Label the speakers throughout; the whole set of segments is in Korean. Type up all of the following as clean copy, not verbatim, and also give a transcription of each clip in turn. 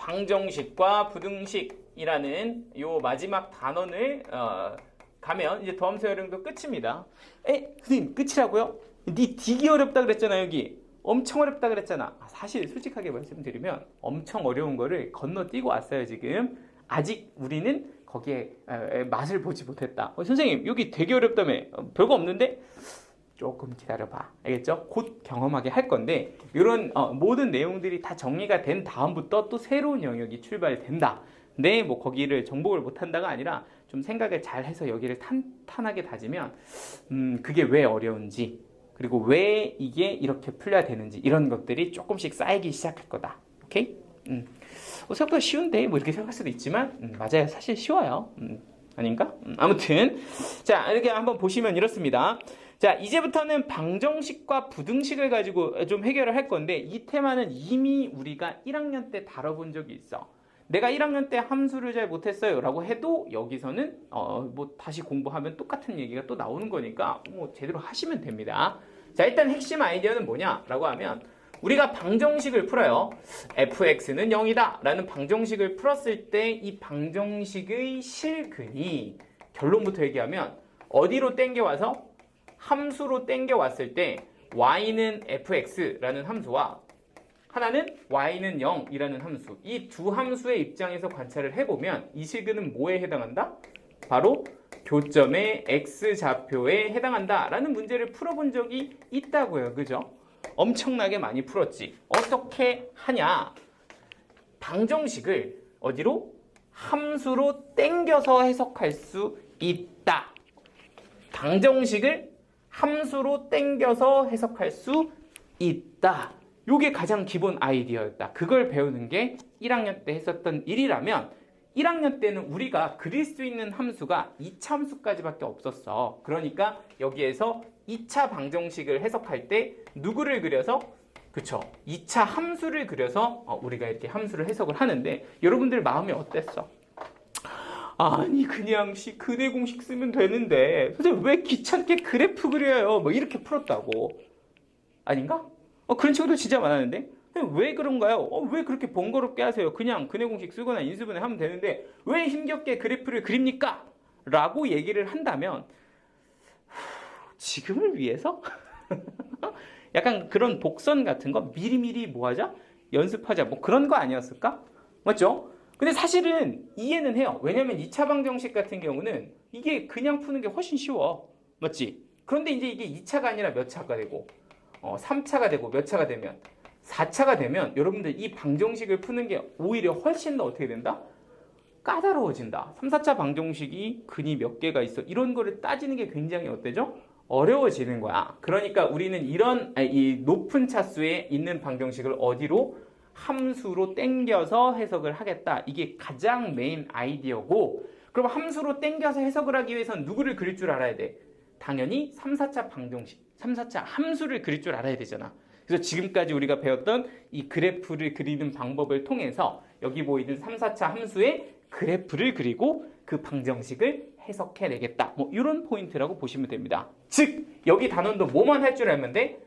Speaker 1: 방정식과 부등식이라는 요 마지막 단원을 가면 이제 더함수 활용도 끝입니다. 선생님 끝이라고요? 니 되게 어렵다 그랬잖아. 여기 엄청 어렵다 그랬잖아. 사실 솔직하게 말씀드리면 엄청 어려운 거를 건너뛰고 왔어요. 지금 아직 우리는 거기에 맛을 보지 못했다. 선생님 여기 되게 어렵다며. 별거 없는데? 조금 기다려봐. 알겠죠? 곧 경험하게 할 건데 이런 모든 내용들이 다 정리가 된 다음부터 또 새로운 영역이 출발된다. 근데 뭐 거기를 정복을 못한다가 아니라 좀 생각을 잘 해서 여기를 탄탄하게 다지면 그게 왜 어려운지 그리고 왜 이게 이렇게 풀려야 되는지 이런 것들이 조금씩 쌓이기 시작할 거다. 오케이? 생각보다 쉬운데 뭐 이렇게 생각할 수도 있지만 맞아요. 사실 쉬워요. 아닌가? 아무튼 자 이렇게 한번 보시면 이렇습니다. 자 이제부터는 방정식과 부등식을 가지고 좀 해결을 할 건데 이 테마는 이미 우리가 1학년 때 다뤄본 적이 있어. 내가 1학년 때 함수를 잘 못했어요 라고 해도 여기서는 뭐 다시 공부하면 똑같은 얘기가 또 나오는 거니까 뭐 제대로 하시면 됩니다. 자 일단 핵심 아이디어는 뭐냐 라고 하면 우리가 방정식을 풀어요. fx는 0이다 라는 방정식을 풀었을 때 이 방정식의 실근이 결론부터 얘기하면 어디로 땡겨와서 함수로 땡겨왔을 때 y는 fx라는 함수와 하나는 y는 0이라는 함수 이 두 함수의 입장에서 관찰을 해보면 이 실근은 뭐에 해당한다? 바로 교점의 x좌표에 해당한다 라는 문제를 풀어본 적이 있다고요. 그죠? 엄청나게 많이 풀었지. 어떻게 하냐? 방정식을 어디로? 함수로 땡겨서 해석할 수 있다. 방정식을 함수로 땡겨서 해석할 수 있다. 요게 가장 기본 아이디어였다. 그걸 배우는 게 1학년 때 했었던 일이라면 1학년 때는 우리가 그릴 수 있는 함수가 2차 함수까지밖에 없었어. 그러니까 여기에서 2차 방정식을 해석할 때 누구를 그려서? 그쵸. 2차 함수를 그려서 우리가 이렇게 함수를 해석을 하는데 여러분들 마음이 어땠어? 아니 그냥 근해 공식 쓰면 되는데 선생님 왜 귀찮게 그래프 그려요? 뭐 이렇게 풀었다고. 아닌가? 그런 친구들 진짜 많았는데 왜 그런가요? 왜 그렇게 번거롭게 하세요? 그냥 근해 공식 쓰거나 인수분해 하면 되는데 왜 힘겹게 그래프를 그립니까? 라고 얘기를 한다면 지금을 위해서? 약간 그런 복선 같은 거 미리미리 뭐 하자? 연습하자 뭐 그런 거 아니었을까? 맞죠? 근데 사실은 이해는 해요. 왜냐면 2차 방정식 같은 경우는 이게 그냥 푸는 게 훨씬 쉬워. 맞지? 그런데 이제 이게 2차가 아니라 몇 차가 되고 3차가 되고 몇 차가 되면 4차가 되면 여러분들 이 방정식을 푸는 게 오히려 훨씬 더 어떻게 된다? 까다로워진다. 3, 4차 방정식이 근이 몇 개가 있어. 이런 거를 따지는 게 굉장히 어때죠? 어려워지는 거야. 그러니까 우리는 이 높은 차수에 있는 방정식을 어디로? 함수로 땡겨서 해석을 하겠다. 이게 가장 메인 아이디어고 그럼 함수로 땡겨서 해석을 하기 위해서는 누구를 그릴 줄 알아야 돼? 당연히 3, 4차 방정식, 3, 4차 함수를 그릴 줄 알아야 되잖아. 그래서 지금까지 우리가 배웠던 이 그래프를 그리는 방법을 통해서 여기 보이는 3, 4차 함수의 그래프를 그리고 그 방정식을 해석해내겠다. 뭐 이런 포인트라고 보시면 됩니다. 즉 여기 단원도 뭐만 할 줄 알면 돼?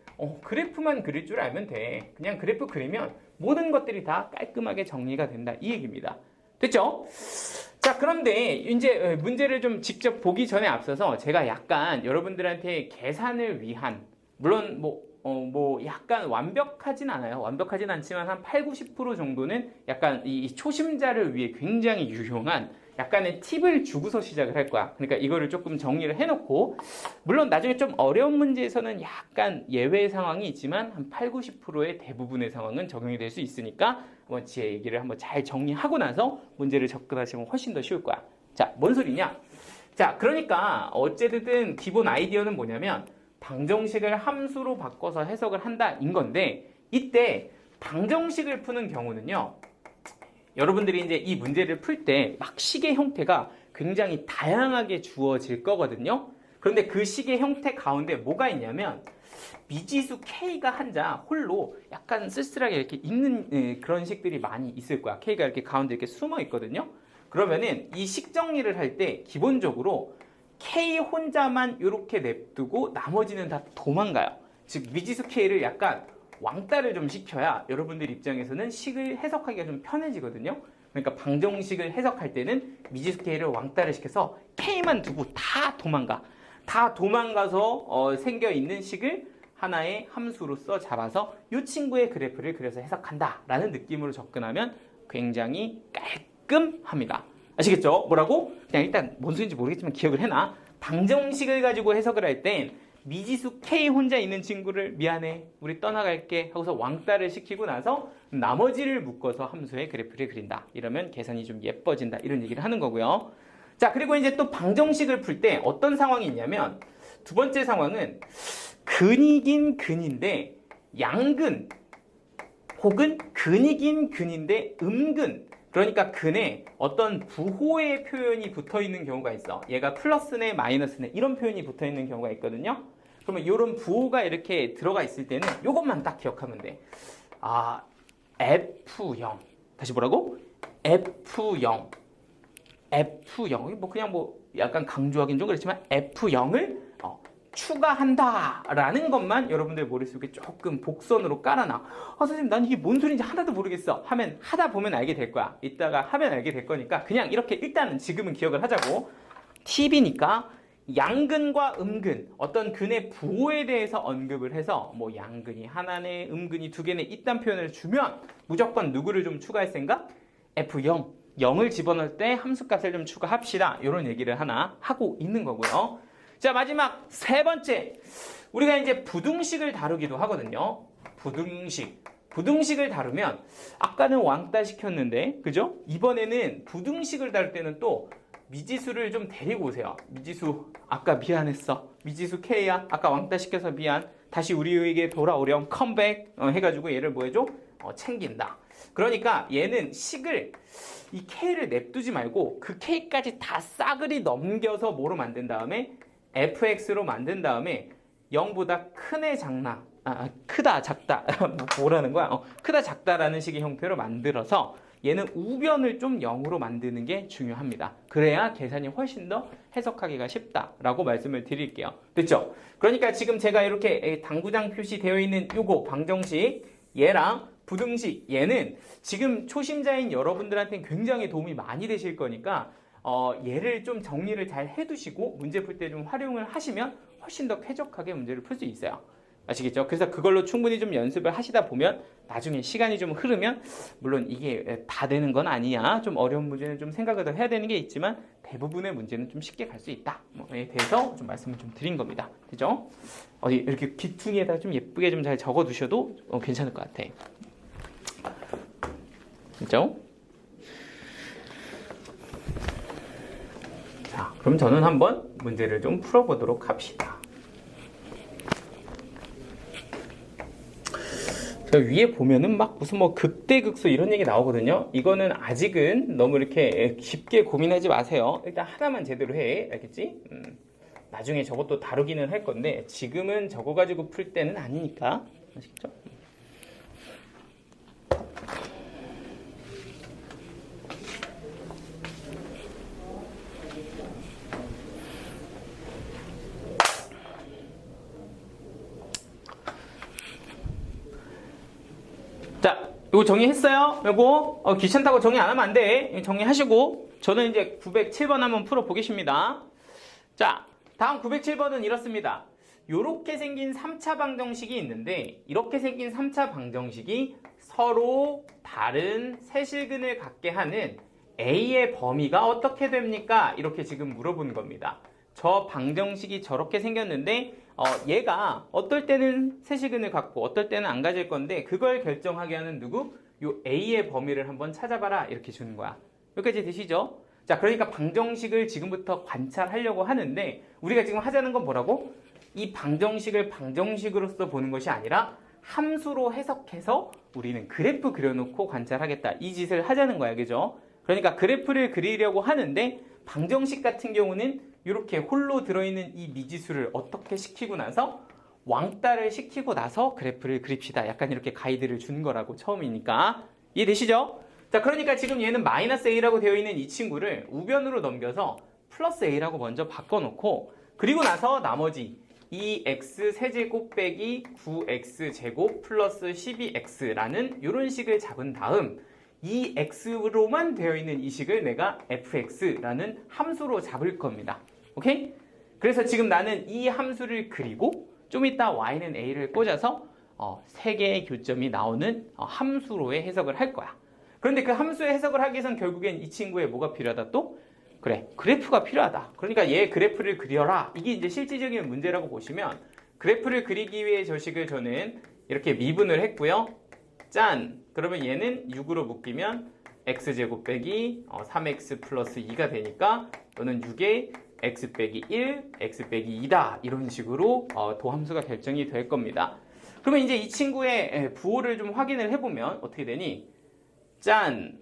Speaker 1: 그래프만 그릴 줄 알면 돼. 그냥 그래프 그리면 모든 것들이 다 깔끔하게 정리가 된다. 이 얘기입니다. 됐죠? 자, 그런데 이제 문제를 좀 직접 보기 전에 앞서서 제가 약간 여러분들한테 계산을 위한 물론 뭐 약간 완벽하진 않아요. 완벽하진 않지만 한 8, 90% 정도는 약간 이 초심자를 위해 굉장히 유용한 약간의 팁을 주고서 시작을 할 거야. 그러니까 이거를 조금 정리를 해놓고 물론 나중에 좀 어려운 문제에서는 약간 예외 상황이 있지만 한 8, 90%의 대부분의 상황은 적용이 될 수 있으니까 한번 제 얘기를 한번 잘 정리하고 나서 문제를 접근하시면 훨씬 더 쉬울 거야. 자, 뭔 소리냐? 자, 그러니까 어쨌든 기본 아이디어는 뭐냐면 방정식을 함수로 바꿔서 해석을 한다인 건데 이때 방정식을 푸는 경우는요. 여러분들이 이제 이 문제를 풀 때 막 식의 형태가 굉장히 다양하게 주어질 거거든요. 그런데 그 식의 형태 가운데 뭐가 있냐면 미지수 K가 한자 홀로 약간 쓸쓸하게 이렇게 있는 그런 식들이 많이 있을 거야. K가 이렇게 가운데 이렇게 숨어 있거든요. 그러면은 이 식 정리를 할 때 기본적으로 K 혼자만 이렇게 냅두고 나머지는 다 도망가요. 즉 미지수 K를 약간 왕따를 좀 시켜야 여러분들 입장에서는 식을 해석하기가 좀 편해지거든요. 그러니까 방정식을 해석할 때는 미지수 K를 왕따를 시켜서 K만 두고 다 도망가서 생겨있는 식을 하나의 함수로서 잡아서 이 친구의 그래프를 그려서 해석한다 라는 느낌으로 접근하면 굉장히 깔끔합니다. 아시겠죠? 뭐라고? 그냥 일단 뭔 소리인지 모르겠지만 기억을 해놔. 방정식을 가지고 해석을 할 땐 미지수 K 혼자 있는 친구를 미안해 우리 떠나갈게 하고서 왕따를 시키고 나서 나머지를 묶어서 함수의 그래프를 그린다. 이러면 계산이 좀 예뻐진다. 이런 얘기를 하는 거고요. 자, 그리고 이제 또 방정식을 풀 때 어떤 상황이 있냐면 두 번째 상황은 근이긴 근인데 양근 혹은 근이긴 근인데 음근, 그러니까 근에 어떤 부호의 표현이 붙어 있는 경우가 있어. 얘가 플러스네 마이너스네 이런 표현이 붙어 있는 경우가 있거든요. 그러면 이런 부호가 이렇게 들어가 있을 때는 이것만 딱 기억하면 돼. 아, F0. 다시 뭐라고? F0. 뭐 그냥 뭐 약간 강조하긴 좀 그렇지만 F0을 추가한다라는 것만 여러분들 머릿속에 조금 복선으로 깔아놔. 선생님 난 이게 뭔 소리인지 하나도 모르겠어 하면 하다 보면 알게 될 거야. 이따가 하면 알게 될 거니까 그냥 이렇게 일단은 지금은 기억을 하자고. 팁이니까 양근과 음근, 어떤 근의 부호에 대해서 언급을 해서 뭐 양근이 하나네 음근이 두 개네 이딴 표현을 주면 무조건 누구를 좀 추가할 생각? F0, 0을 집어넣을 때 함수값을 좀 추가합시다. 이런 얘기를 하나 하고 있는 거고요. 자, 마지막 세 번째, 우리가 이제 부등식을 다루기도 하거든요. 부등식을 다루면 아까는 왕따 시켰는데 그죠? 이번에는 부등식을 다룰 때는 또 미지수를 좀 데리고 오세요. 미지수 아까 미안했어. 미지수 K야. 아까 왕따 시켜서 미안. 다시 우리에게 돌아오렴. 컴백 해가지고 얘를 뭐 해줘? 챙긴다. 그러니까 얘는 식을 이 K를 냅두지 말고 그 K까지 다 싸그리 넘겨서 뭐로 만든 다음에 fx로 만든 다음에 0보다 크네 작나 크다 작다 뭐라는 거야? 크다 작다라는 식의 형태로 만들어서 얘는 우변을 좀 0으로 만드는 게 중요합니다. 그래야 계산이 훨씬 더 해석하기가 쉽다라고 말씀을 드릴게요. 됐죠? 그러니까 지금 제가 이렇게 당구장 표시되어 있는 요거 방정식 얘랑 부등식 얘는 지금 초심자인 여러분들한테는 굉장히 도움이 많이 되실 거니까 얘를 좀 정리를 잘 해두시고 문제 풀 때 좀 활용을 하시면 훨씬 더 쾌적하게 문제를 풀 수 있어요. 아시겠죠? 그래서 그걸로 충분히 좀 연습을 하시다 보면 나중에 시간이 좀 흐르면 물론 이게 다 되는 건 아니야. 좀 어려운 문제는 좀 생각을 더 해야 되는 게 있지만 대부분의 문제는 좀 쉽게 갈 수 있다. 뭐에 대해서 좀 말씀을 좀 드린 겁니다. 그죠? 이렇게 귀퉁이에다 좀 예쁘게 좀 잘 적어 두셔도 괜찮을 것 같아. 그죠? 자, 그럼 저는 한번 문제를 좀 풀어보도록 합시다. 저 위에 보면은 막 무슨 뭐 극대극소 이런 얘기 나오거든요. 이거는 아직은 너무 이렇게 깊게 고민하지 마세요. 일단 하나만 제대로 해. 알겠지? 나중에 저것도 다루기는 할 건데 지금은 저거 가지고 풀 때는 아니니까. 아시겠죠? 자, 이거 정리했어요? 이거 귀찮다고 정리 안 하면 안 돼. 정리하시고 저는 이제 907번 한번 풀어보겠습니다. 자, 다음 907번은 이렇습니다. 이렇게 생긴 3차 방정식이 있는데 이렇게 생긴 3차 방정식이 서로 다른 세실근을 갖게 하는 A의 범위가 어떻게 됩니까? 이렇게 지금 물어본 겁니다. 저 방정식이 저렇게 생겼는데 얘가 어떨 때는 세실근을 갖고 어떨 때는 안 가질 건데 그걸 결정하게 하는 누구? 요 A의 범위를 한번 찾아봐라 이렇게 주는 거야. 여기까지 되시죠? 자, 그러니까 방정식을 지금부터 관찰하려고 하는데 우리가 지금 하자는 건 뭐라고? 이 방정식을 방정식으로서 보는 것이 아니라 함수로 해석해서 우리는 그래프 그려놓고 관찰하겠다. 이 짓을 하자는 거야. 그죠? 그러니까 그래프를 그리려고 하는데 방정식 같은 경우는 이렇게 홀로 들어있는 이 미지수를 어떻게 시키고 나서 왕따를 시키고 나서 그래프를 그립시다. 약간 이렇게 가이드를 준 거라고 처음이니까. 이해되시죠? 자, 그러니까 지금 얘는 마이너스 A라고 되어 있는 이 친구를 우변으로 넘겨서 플러스 A라고 먼저 바꿔놓고 그리고 나서 나머지 2x 세제곱 빼기 9x 제곱 플러스 12x라는 이런 식을 잡은 다음 이 x로만 되어 있는 이 식을 내가 fx라는 함수로 잡을 겁니다. 오케이? 그래서 지금 나는 이 함수를 그리고 좀 이따 y는 a를 꽂아서 3개의 교점이 나오는 함수로의 해석을 할 거야. 그런데 그 함수의 해석을 하기 위해선 결국엔 이 친구의 뭐가 필요하다 또? 그래, 그래프가 필요하다. 그러니까 얘 그래프를 그려라. 이게 이제 실질적인 문제라고 보시면 그래프를 그리기 위해 저 식을 저는 이렇게 미분을 했고요. 짠! 그러면 얘는 6으로 묶이면 x제곱 빼기 3x 플러스 2가 되니까 너는 6에 x 빼기 1, x 빼기 2다. 이런 식으로 도함수가 결정이 될 겁니다. 그러면 이제 이 친구의 부호를 좀 확인을 해보면 어떻게 되니? 짠!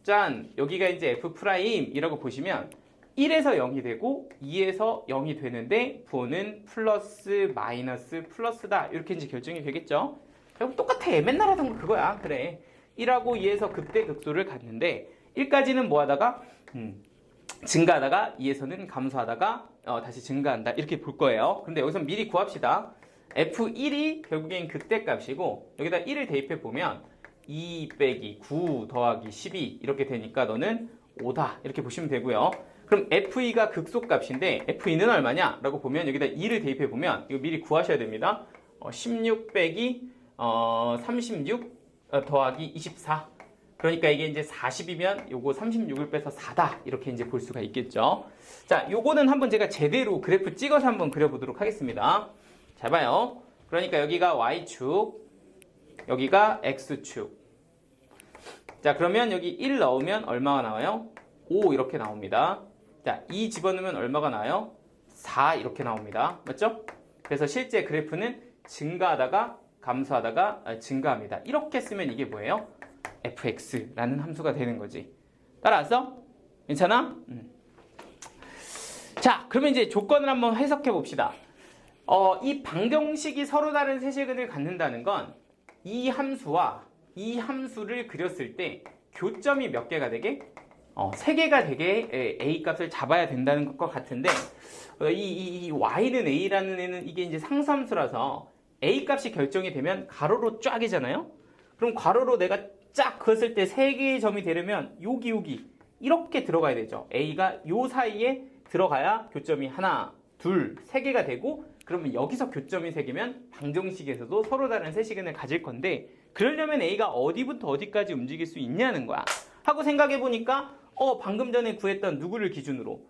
Speaker 1: 짠! 여기가 이제 F'이라고 보시면 1에서 0이 되고 2에서 0이 되는데 부호는 플러스, 마이너스, 플러스다. 이렇게 이제 결정이 되겠죠? 결국 똑같아. 맨날 하던 거 그거야. 그래. 1하고 2에서 극대극소를 갖는데 1까지는 뭐 하다가 증가하다가 2에서는 감소하다가 다시 증가한다. 이렇게 볼 거예요. 근데 여기서 미리 구합시다. F1이 결국엔 극대값이고 여기다 1을 대입해 보면 2 빼기 9 더하기 12 이렇게 되니까 너는 5다. 이렇게 보시면 되고요. 그럼 F2가 극소값인데 F2는 얼마냐? 라고 보면 여기다 2를 대입해 보면 이거 미리 구하셔야 됩니다. 16 빼기 36 더하기 24. 그러니까 이게 이제 40이면 요거 36을 빼서 4다. 이렇게 이제 볼 수가 있겠죠. 자, 요거는 한번 제가 제대로 그래프 찍어서 한번 그려보도록 하겠습니다. 잘 봐요. 그러니까 여기가 Y축, 여기가 X축. 자, 그러면 여기 1 넣으면 얼마가 나와요? 5 이렇게 나옵니다. 자, 2 집어넣으면 얼마가 나와요? 4 이렇게 나옵니다. 맞죠? 그래서 실제 그래프는 증가하다가 감소하다가 증가합니다. 이렇게 쓰면 이게 뭐예요? fx라는 함수가 되는 거지. 따라왔어? 괜찮아? 자, 그러면 이제 조건을 한번 해석해 봅시다. 이 방정식이 서로 다른 세제근을 갖는다는 건 이 함수와 이 함수를 그렸을 때 교점이 몇 개가 되게? 3개가 되게 a 값을 잡아야 된다는 것과 같은데 이 y는 a라는 애는 이게 이제 상수함수라서 a 값이 결정이 되면 가로로 쫙이잖아요. 그럼 가로로 내가 쫙 그었을 때 3개의 점이 되려면 여기 이렇게 들어가야 되죠. a가 요 사이에 들어가야 교점이 하나, 둘, 3개가 되고 그러면 여기서 교점이 3개면 방정식에서도 서로 다른 세시근을 가질 건데 그러려면 a가 어디부터 어디까지 움직일 수 있냐는 거야. 하고 생각해 보니까 방금 전에 구했던 누구를 기준으로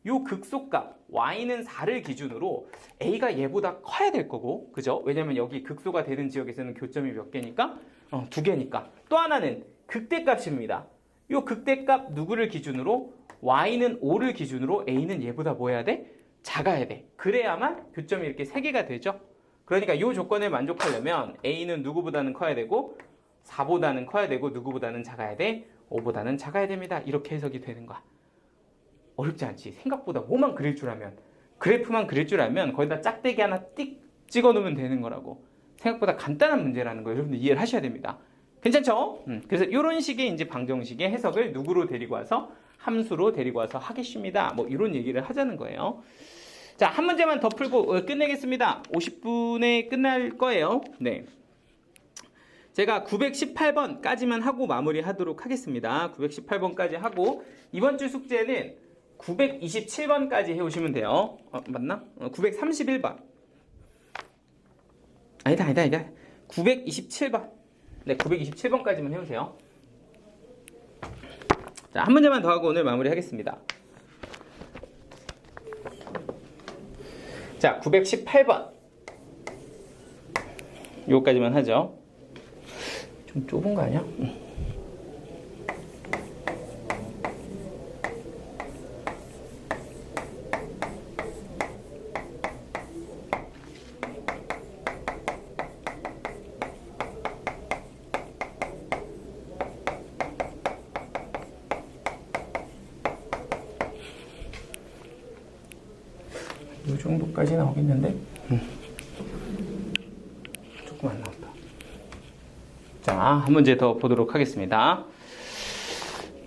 Speaker 1: 요 극소값 y는 4를 기준으로 a가 얘보다 커야 될 거고, 그죠? 왜냐면 여기 극소가 되는 지역에서는 교점이 몇 개니까? 2개니까. 또 하나는 극대값입니다. 요 극대값 누구를 기준으로? y는 5를 기준으로 a는 얘보다 뭐 해야 돼? 작아야 돼. 그래야만 교점이 이렇게 3개가 되죠. 그러니까 이 조건을 만족하려면 a는 누구보다는 커야 되고 4보다는 커야 되고 누구보다는 작아야 돼? 5보다는 작아야 됩니다. 이렇게 해석이 되는 거야. 어렵지 않지. 생각보다 뭐만 그릴 줄 알면, 그래프만 그릴 줄 알면 거기다 짝대기 하나 띡 찍어 놓으면 되는 거라고. 생각보다 간단한 문제라는 거 여러분들 이해를 하셔야 됩니다. 괜찮죠? 그래서 이런 식의 이제 방정식의 해석을 누구로 데리고 와서? 함수로 데리고 와서 하겠습니다. 뭐 이런 얘기를 하자는 거예요. 자, 한 문제만 더 풀고 끝내겠습니다. 50분에 끝날 거예요. 네. 제가 918번까지만 하고 마무리하도록 하겠습니다. 918번까지 하고 이번 주 숙제는 927번까지 해오시면 돼요. 맞나? 931번. 아니다. 927번. 네, 927번까지만 해오세요. 자, 한 문제만 더 하고 오늘 마무리하겠습니다. 자, 918번. 요거까지만 하죠. 좀 좁은 거 아니야? 이 정도까지 나오겠는데? 조금 안 나온다. 자, 한 문제 더 보도록 하겠습니다.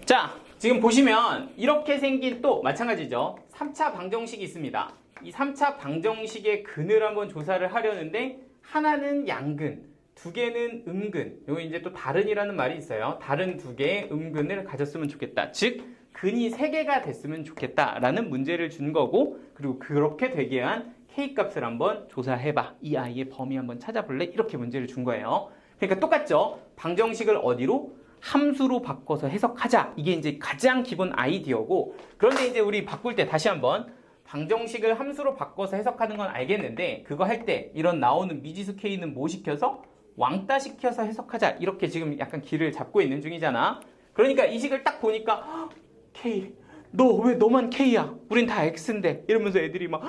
Speaker 1: 자, 지금 보시면 이렇게 생긴 또 마찬가지죠. 3차 방정식이 있습니다. 이 3차 방정식의 근을 한번 조사를 하려는데 하나는 양근, 두 개는 음근. 요거 이제 또 다른이라는 말이 있어요. 다른 두 개의 음근을 가졌으면 좋겠다. 즉 근이 3개가 됐으면 좋겠다라는 문제를 준 거고, 그리고 그렇게 되게 한 K값을 한번 조사해봐. 이 아이의 범위 한번 찾아볼래? 이렇게 문제를 준 거예요. 그러니까 똑같죠? 방정식을 어디로? 함수로 바꿔서 해석하자. 이게 이제 가장 기본 아이디어고, 그런데 이제 우리 바꿀 때 다시 한번 방정식을 함수로 바꿔서 해석하는 건 알겠는데, 그거 할 때 이런 나오는 미지수 K는 뭐 시켜서? 왕따 시켜서 해석하자. 이렇게 지금 약간 길을 잡고 있는 중이잖아. 그러니까 이 식을 딱 보니까 K, 너 왜 너만 K야? 우린 다 X인데. 이러면서 애들이 막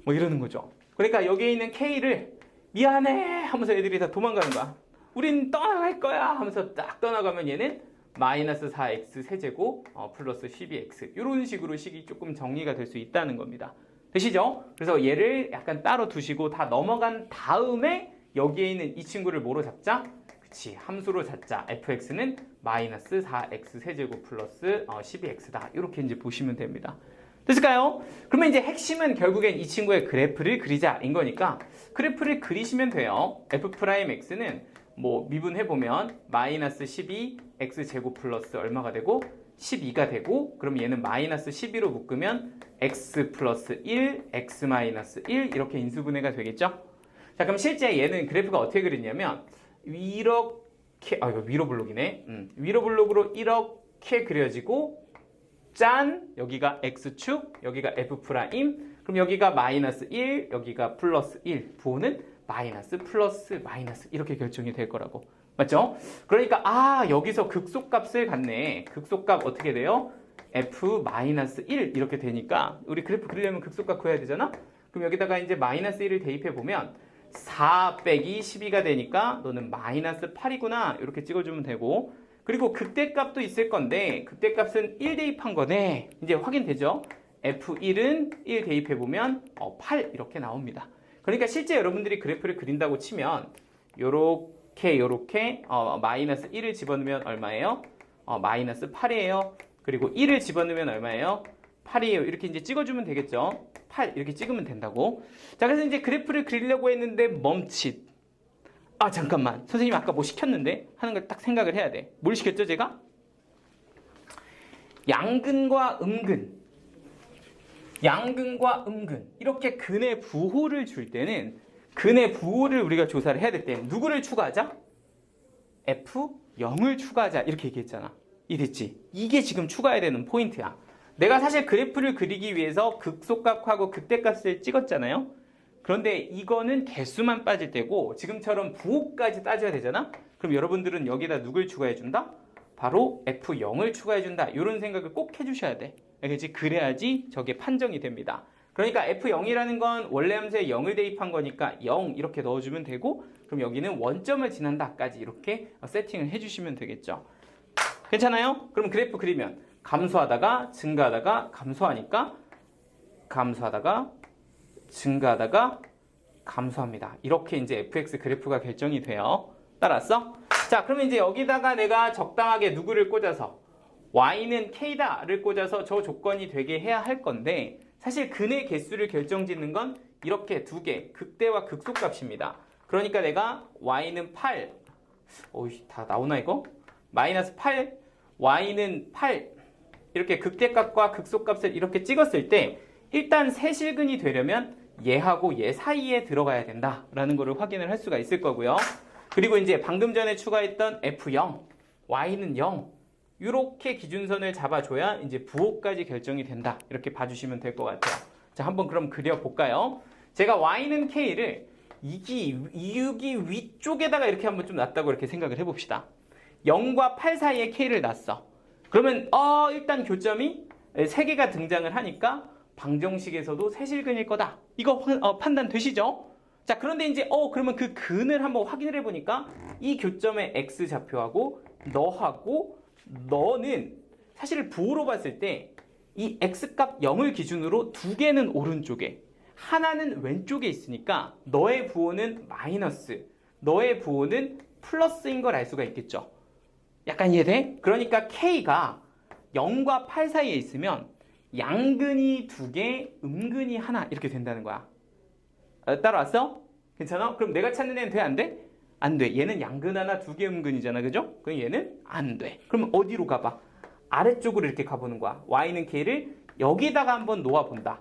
Speaker 1: 뭐 이러는 거죠. 그러니까 여기에 있는 K를 미안해 하면서 애들이 다 도망가는 거야. 우린 떠나갈 거야 하면서 딱 떠나가면 얘는 마이너스 4x 세제곱 플러스 12x 이런 식으로 식이 조금 정리가 될 수 있다는 겁니다. 되시죠? 그래서 얘를 약간 따로 두시고 다 넘어간 다음에 여기에 있는 이 친구를 뭐로 잡자? 그치, 함수로 잡자. fx는 마이너스 4x 세제곱 플러스 12x다. 이렇게 이제 보시면 됩니다. 됐을까요? 그러면 이제 핵심은 결국엔 이 친구의 그래프를 그리자인 거니까 그래프를 그리시면 돼요. f'x는 뭐 미분해보면 마이너스 12 x제곱 플러스 얼마가 되고 12가 되고, 그럼 얘는 마이너스 12로 묶으면 x 플러스 1, x 마이너스 1 이렇게 인수분해가 되겠죠? 자, 그럼 실제 얘는 그래프가 어떻게 그리냐면 이렇게, 이거 위로 블록이네. 위로 블록으로 이렇게 그려지고, 짠! 여기가 x축, 여기가 f 프라임, 그럼 여기가 마이너스 1, 여기가 플러스 1, 부호는 마이너스 플러스 마이너스 이렇게 결정이 될 거라고. 맞죠? 그러니까 여기서 극소값을 갖네. 극소값 어떻게 돼요? f 마이너스 1 이렇게 되니까 우리 그래프 그리려면 극소값 구해야 되잖아? 그럼 여기다가 이제 마이너스 1을 대입해 보면 4 빼기 12가 되니까 너는 마이너스 8이구나 이렇게 찍어주면 되고, 그리고 극대값도 있을 건데 극대값은 1 대입한 거네. 이제 확인되죠? f1은 1 대입해 보면 8 이렇게 나옵니다. 그러니까 실제 여러분들이 그래프를 그린다고 치면 요렇게 마이너스 1을 집어넣으면 얼마예요? 마이너스 8이에요. 그리고 1을 집어넣으면 얼마예요? 8이에요. 이렇게 이제 찍어주면 되겠죠? 8 이렇게 찍으면 된다고. 자, 그래서 이제 그래프를 그리려고 했는데 멈칫. 잠깐만. 선생님 아까 뭐 시켰는데? 하는 걸 딱 생각을 해야 돼. 뭘 시켰죠, 제가? 양근과 음근. 양근과 음근. 이렇게 근의 부호를 줄 때는 근의 부호를 우리가 조사를 해야 될 때 누구를 추가하자? F0을 추가하자. 이렇게 얘기했잖아. 이랬지? 이게 지금 추가해야 되는 포인트야. 내가 사실 그래프를 그리기 위해서 극소값하고 극대값을 찍었잖아요. 그런데 이거는 개수만 빠질 때고 지금처럼 부호까지 따져야 되잖아. 그럼 여러분들은 여기다 누굴 추가해준다? 바로 F0을 추가해준다. 이런 생각을 꼭 해주셔야 돼. 알겠지? 그래야지 저게 판정이 됩니다. 그러니까 F0이라는 건 원래 함수에 0을 대입한 거니까 0 이렇게 넣어주면 되고, 그럼 여기는 원점을 지난다까지 이렇게 세팅을 해주시면 되겠죠. 괜찮아요? 그럼 그래프 그리면 감소하다가 증가하다가 감소하니까 감소하다가 증가하다가 감소합니다. 이렇게 이제 fx 그래프가 결정이 돼요. 따랐어? 자, 그러면 이제 여기다가 내가 적당하게 누구를 꽂아서 y는 k다를 꽂아서 저 조건이 되게 해야 할 건데, 사실 근의 개수를 결정짓는 건 이렇게 두 개, 극대와 극소값입니다. 그러니까 내가 y는 8, 다 나오나 이거? 마이너스 8, y는 8 이렇게 극대값과 극소값을 이렇게 찍었을 때 일단 세실근이 되려면 얘하고 얘 사이에 들어가야 된다라는 거를 확인을 할 수가 있을 거고요. 그리고 이제 방금 전에 추가했던 F0, Y는 0 이렇게 기준선을 잡아줘야 이제 부호까지 결정이 된다. 이렇게 봐주시면 될 것 같아요. 자, 한번 그럼 그려볼까요? 제가 Y는 K를 이육이 위쪽에다가 이렇게 한번 좀 놨다고 이렇게 생각을 해봅시다. 0과 8 사이에 K를 놨어. 그러면 일단 교점이 3개가 등장을 하니까 방정식에서도 세실근일 거다. 이거 판단 되시죠? 자, 그런데 이제 그러면 그 근을 한번 확인을 해보니까 이 교점의 x좌표하고 너하고 너는 사실 부호로 봤을 때 이 x값 0을 기준으로 두 개는 오른쪽에 하나는 왼쪽에 있으니까 너의 부호는 마이너스, 너의 부호는 플러스인 걸 알 수가 있겠죠. 약간 이해돼? 그러니까 k가 0과 8 사이에 있으면 양근이 2개, 음근이 하나 이렇게 된다는 거야. 따라왔어? 괜찮아? 그럼 내가 찾는 애는 돼? 안 돼? 안 돼. 얘는 양근 하나 2개 음근이잖아. 그죠? 그럼 얘는 안 돼. 그럼 어디로 가봐? 아래쪽으로 이렇게 가보는 거야. y는 k를 여기다가 한번 놓아본다.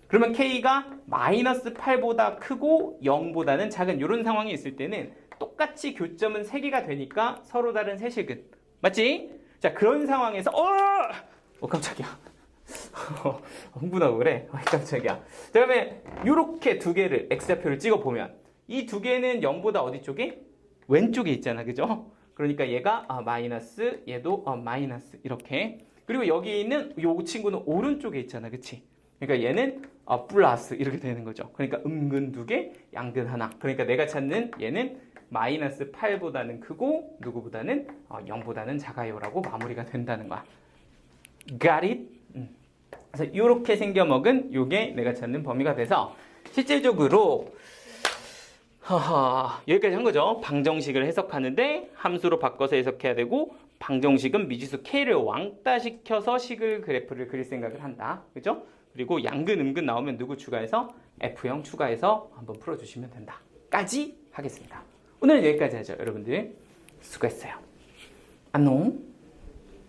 Speaker 1: 그러면 k가 마이너스 8보다 크고 0보다는 작은 이런 상황이 있을 때는 똑같이 교점은 3개가 되니까 서로 다른 세실근. 맞지? 자, 그런 상황에서 깜짝이야. 흥분하고 그래. 깜짝이야. 자, 그러면 이렇게 2개를 x좌표를 찍어보면 이 2개는 0보다 어디 쪽에? 왼쪽에 있잖아. 그죠? 그러니까 얘가 마이너스, 얘도 마이너스 이렇게. 그리고 여기 있는 요 친구는 오른쪽에 있잖아. 그치? 그러니까 얘는 플러스 이렇게 되는 거죠. 그러니까 음근 2개, 양근 하나. 그러니까 내가 찾는 얘는 마이너스 8보다는 크고 누구보다는 0보다는 작아요라고 마무리가 된다는 거야. Got it? 그래서 이렇게 생겨먹은 요게 내가 찾는 범위가 돼서 실질적으로 여기까지 한 거죠. 방정식을 해석하는데 함수로 바꿔서 해석해야 되고 방정식은 미지수 k를 왕따시켜서 식을 그래프를 그릴 생각을 한다. 그죠? 그리고 양근, 음근 나오면 누구 추가해서 F형 추가해서 한번 풀어주시면 된다. 까지 하겠습니다. 오늘은 여기까지 하죠. 여러분들 수고했어요. 안녕.